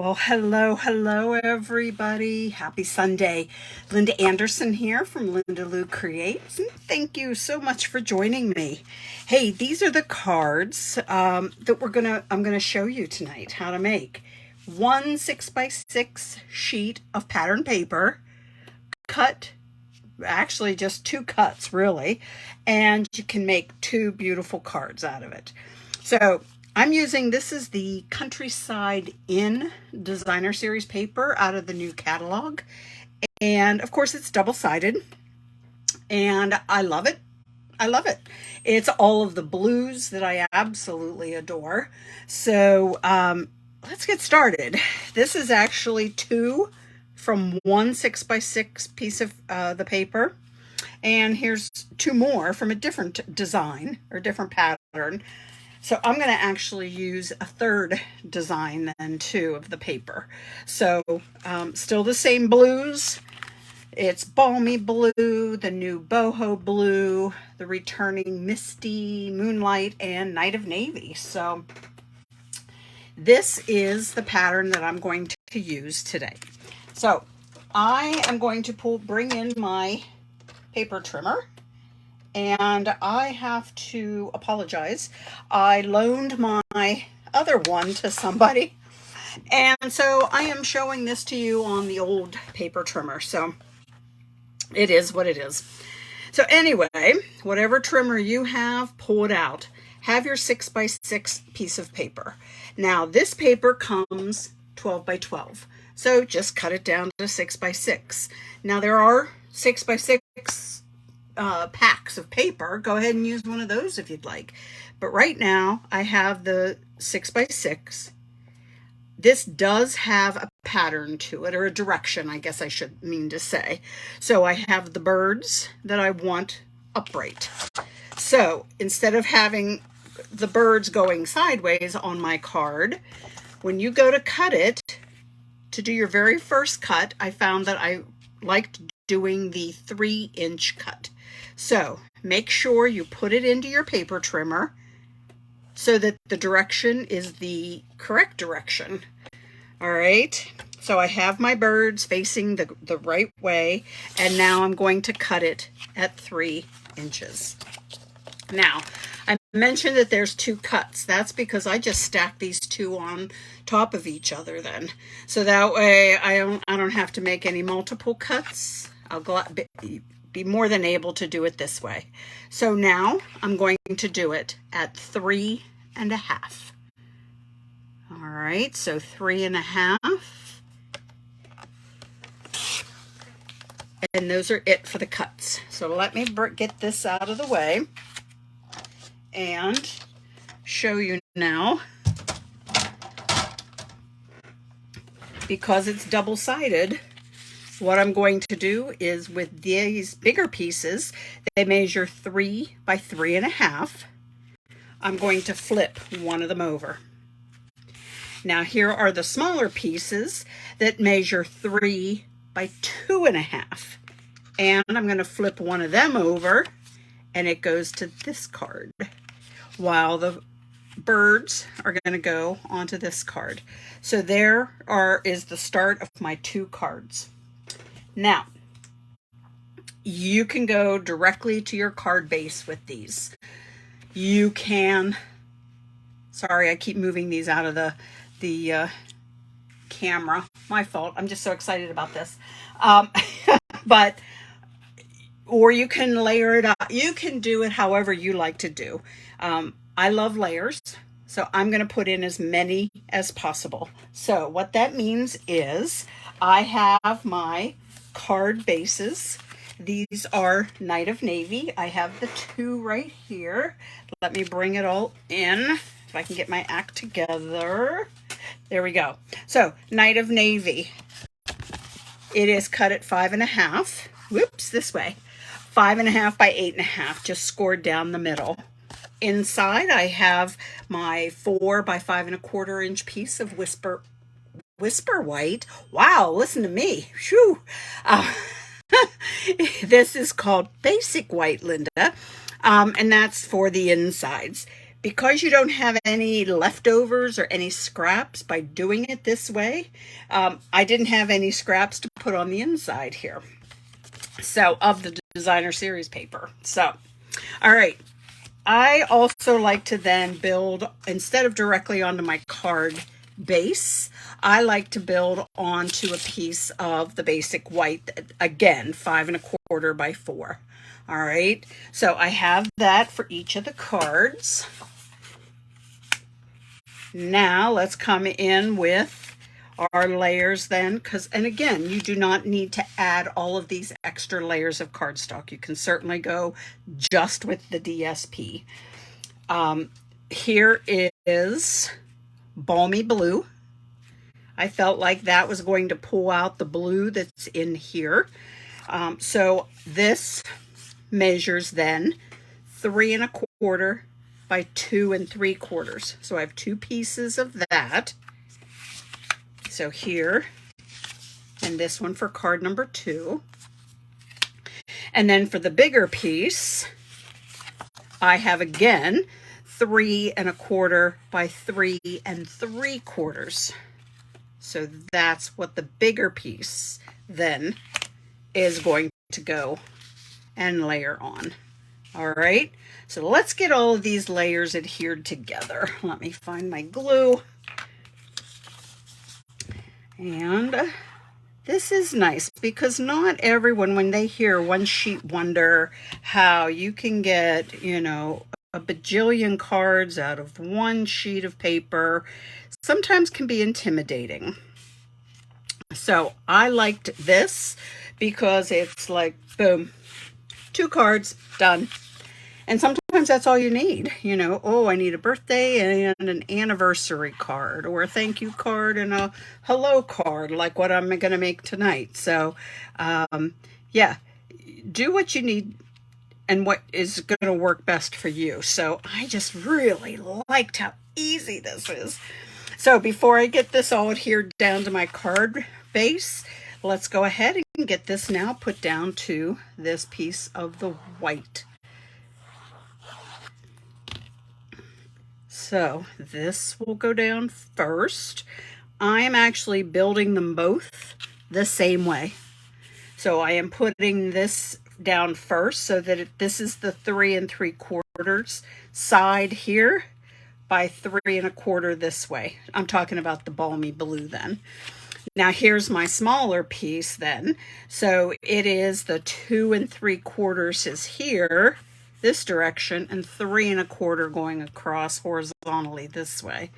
Well, hello, everybody. Happy Sunday. Linda Anderson here from Linda Lou Creates, and thank you so much for joining me. Hey, these are the cards that I'm gonna show you tonight how to make. One 6x6 sheet of pattern paper, cut, actually just two cuts really, and you can make two beautiful cards out of it. So I'm using, this is the Countryside Inn Designer Series paper out of the new catalog. And of course it's double-sided and I love it. I love it. It's all of the blues that I absolutely adore. So let's get started. This is actually two from one 6x6 piece of the paper. And here's two more from a different design or different pattern. So I'm going to actually use a third design then too of the paper. So still the same blues. It's Balmy Blue, the new Boho Blue, the returning Misty, Moonlight, and Night of Navy. So this is the pattern that I'm going to use today. So I am going to bring in my paper trimmer. And I have to apologize. I loaned my other one to somebody. And so I am showing this to you on the old paper trimmer. So it is what it is. So anyway, whatever trimmer you have, pull it out. Have your 6x6 piece of paper. Now this paper comes 12 by 12. So just cut it down to 6x6. Now there are 6x6 packs of paper. Go ahead and use one of those if you'd like. But right now I have the 6x6. This does have a pattern to it, or a direction, I guess I should mean to say. So I have the birds that I want upright. So instead of having the birds going sideways on my card, when you go to cut it, to do your very first cut, I found that I liked doing the 3-inch cut. So make sure you put it into your paper trimmer so that the direction is the correct direction. All right, so I have my birds facing the right way, and now I'm going to cut it at 3 inches. Now, I mentioned that there's two cuts. That's because I just stack these two on top of each other then. So that way I don't have to make any multiple cuts. I'll be more than able to do it this way. So now I'm going to do it at 3.5. All right, so 3.5. And those are it for the cuts. So let me get this out of the way and show you now. Because it's double-sided, what I'm going to do is with these bigger pieces, they measure 3 by 3.5. I'm going to flip one of them over. Now here are the smaller pieces that measure 3 by 2.5. And I'm going to flip one of them over and it goes to this card, while the birds are going to go onto this card. So there is the start of my two cards. Now, you can go directly to your card base with these. You can, sorry, I keep moving these out of the camera. My fault. I'm just so excited about this. Or you can layer it up. You can do it however you like to do. I love layers, so I'm going to put in as many as possible. So what that means is I have my card bases. These are Night of Navy. I have the two right here. Let me bring it all in if I can get my act together. There we go. So Night of Navy. It is cut at 5.5. Whoops, this way. 5.5 by 8.5, just scored down the middle. Inside, I have my 4 by 5.25 inch piece of Whisper White. Wow, listen to me. Shoo. This is called Basic White, Linda, and that's for the insides. Because you don't have any leftovers or any scraps by doing it this way, I didn't have any scraps to put on the inside here. So, of the designer series paper. So, all right. I also like to then build, instead of directly onto my card base, I like to build onto a piece of the basic white, again, 5 1/4 by 4. All right, so I have that for each of the cards. Now let's come in with our layers then, and again, you do not need to add all of these extra layers of cardstock. You can certainly go just with the DSP. Here is Balmy Blue. I felt like that was going to pull out the blue that's in here. So this measures then 3 1/4 by 2 3/4. So I have 2 pieces of that. So here, and this one for card number 2. And then for the bigger piece, I have again 3 1/4 by 3 3/4. So that's what the bigger piece then is going to go and layer on. All right, so let's get all of these layers adhered together. Let me find my glue. And this is nice because not everyone, when they hear one sheet wonder how you can get, you know, a bajillion cards out of one sheet of paper, sometimes can be intimidating. So I liked this because it's like, boom, 2 cards, done. And sometimes that's all you need, you know. Oh, I need a birthday and an anniversary card, or a thank you card and a hello card, like what I'm going to make tonight. So, yeah, do what you need and what is going to work best for you. So I just really liked how easy this is. So before I get this all adhered down to my card base, let's go ahead and get this now put down to this piece of the white. So this will go down first. I am actually building them both the same way. So I am putting this down first so that this is the 3 3/4 side here by 3 1/4 this way. I'm talking about the Balmy Blue then. Now here's my smaller piece then. So it is the 2 3/4 is here, this direction, and 3 1/4 going across horizontally this way.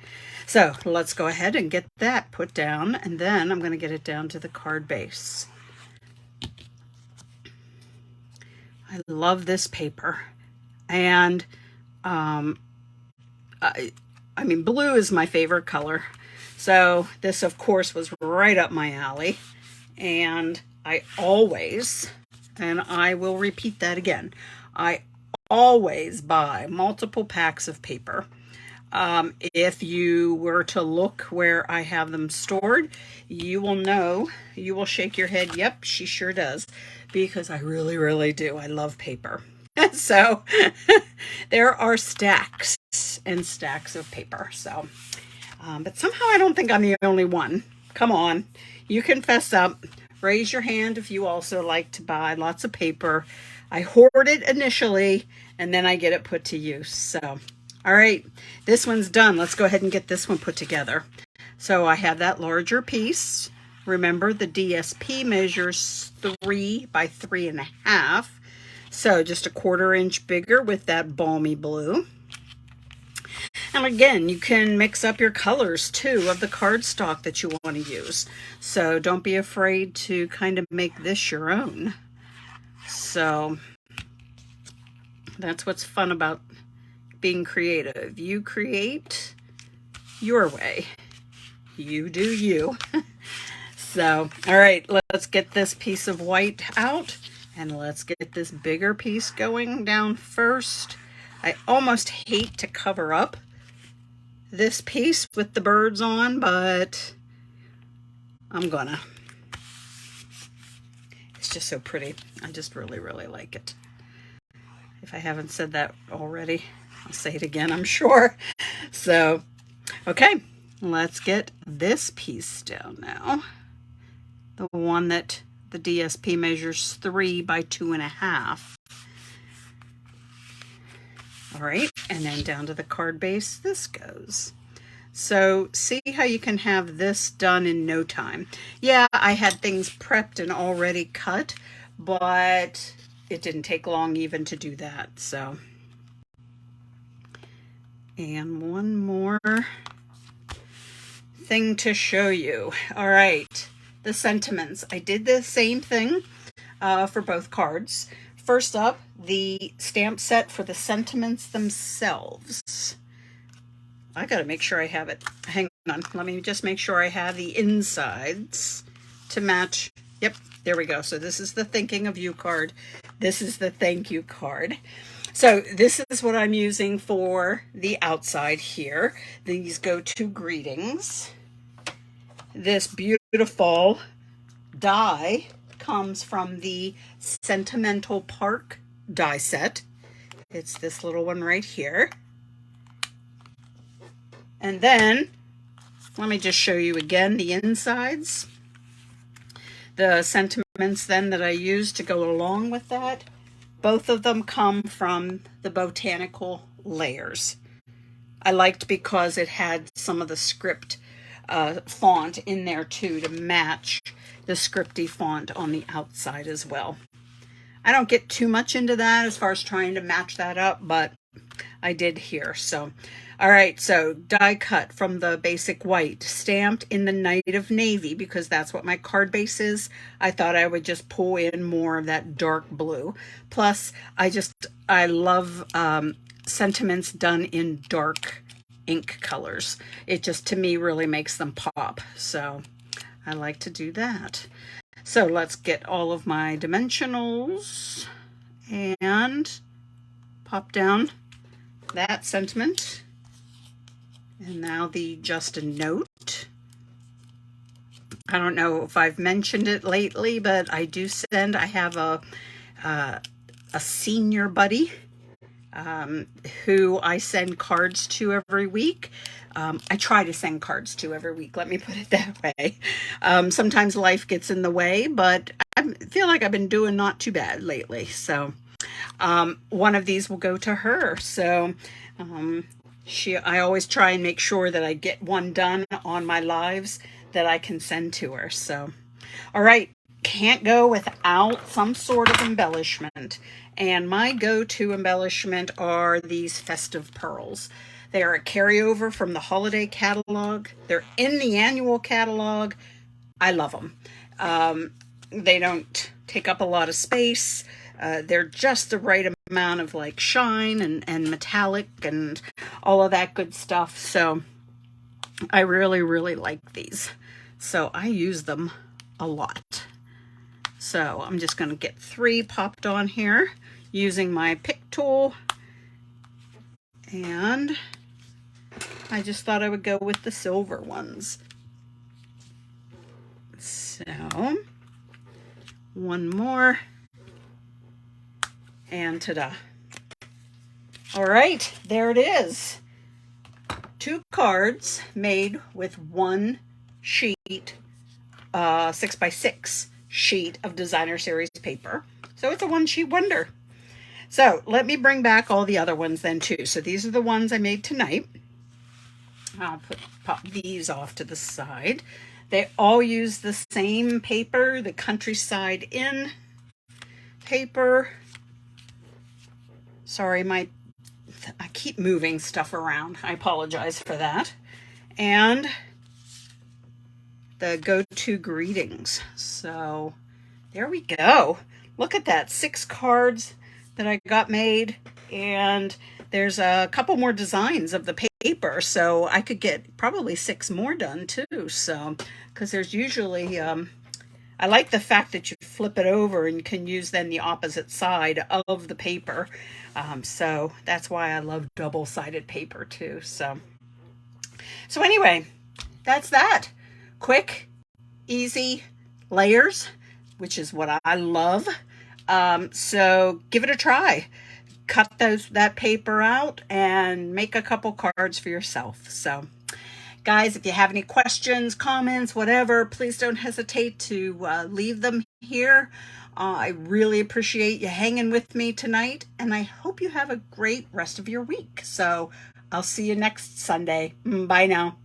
So let's go ahead and get that put down, and then I'm going to get it down to the card base. I love this paper, and I mean, blue is my favorite color. So this, of course, was right up my alley. And I always, and I will repeat that again, I always buy multiple packs of paper. If you were to look where I have them stored, you will know, you will shake your head, yep, she sure does, because I really, really do. I love paper. So there are stacks and stacks of paper. So, but somehow I don't think I'm the only one. Come on, you can fess up. Raise your hand if you also like to buy lots of paper. I hoard it initially, and then I get it put to use. So, all right, this one's done. Let's go ahead and get this one put together. So I have that larger piece. Remember, the DSP measures 3 by 3 1/2. So just a 1/4 inch bigger with that Balmy Blue. And again, you can mix up your colors too of the cardstock that you want to use. So don't be afraid to kind of make this your own. So that's what's fun about being creative. You create your way. You do you. So, all right, let's get this piece of white out, and let's get this bigger piece going down first. I almost hate to cover up this piece with the birds on, but I'm gonna. It's just so pretty. I just really, really like it. If I haven't said that already. I'll say it again, I'm sure. So, okay, let's get this piece down now. The one that the DSP measures 3 by 2.5. All right, and then down to the card base this goes. So see how you can have this done in no time. Yeah, I had things prepped and already cut, but it didn't take long even to do that. So, and one more thing to show you. All right, the sentiments. I did the same thing for both cards. First up, the stamp set for the sentiments themselves. I gotta make sure I have it. Hang on, let me just make sure I have the insides to match. Yep, there we go. So this is the thinking of you card. This is the thank you card. So this is what I'm using for the outside here. These go to greetings. This beautiful die comes from the Sentimental Park die set. It's this little one right here. And then, let me just show you again the insides. The sentiments then that I use to go along with that, both of them come from the Botanical Layers. I liked because it had some of the script font in there too to match the scripty font on the outside as well. I don't get too much into that as far as trying to match that up, but I did here. So, all right, so die cut from the basic white, stamped in the Native Navy because that's what my card base is. I thought I would just pull in more of that dark blue. Plus, I love sentiments done in dark ink colors. It just, to me, really makes them pop. So I like to do that. So let's get all of my dimensionals and pop down that sentiment. And now the just a note. I don't know if I've mentioned it lately, but I have a senior buddy who I send cards to every week. I try to send cards to every week, let me put it that way. Sometimes life gets in the way, but I feel like I've been doing not too bad lately. So one of these will go to her. So I always try and make sure that I get one done on my lives that I can send to her. So, all right, can't go without some sort of embellishment. And my go-to embellishment are these festive pearls. They are a carryover from the holiday catalog. They're in the annual catalog. I love them. They don't take up a lot of space. They're just the right amount of like shine and metallic and all of that good stuff. So I really, really like these. So I use them a lot. So I'm just going to get 3 popped on here using my pick tool. And I just thought I would go with the silver ones. So one more. And ta-da. All right, there it is. 2 cards made with 1 sheet, 6x6 sheet of designer series paper. So it's a 1-sheet wonder. So let me bring back all the other ones then too. So these are the ones I made tonight. I'll pop these off to the side. They all use the same paper, the Countryside Inn paper. Sorry, I keep moving stuff around. I apologize for that. And the go-to greetings. So there we go. Look at that, 6 cards that I got made, and there's a couple more designs of the paper, so I could get probably 6 more done too. So, because there's usually, I like the fact that you flip it over and you can use then the opposite side of the paper. So that's why I love double-sided paper too. So anyway, that's that. Quick, easy layers, which is what I love. So give it a try. cut that paper out and make a couple cards for yourself. So guys, if you have any questions, comments, whatever, please don't hesitate to leave them here. I really appreciate you hanging with me tonight, and I hope you have a great rest of your week. So I'll see you next Sunday. Bye now.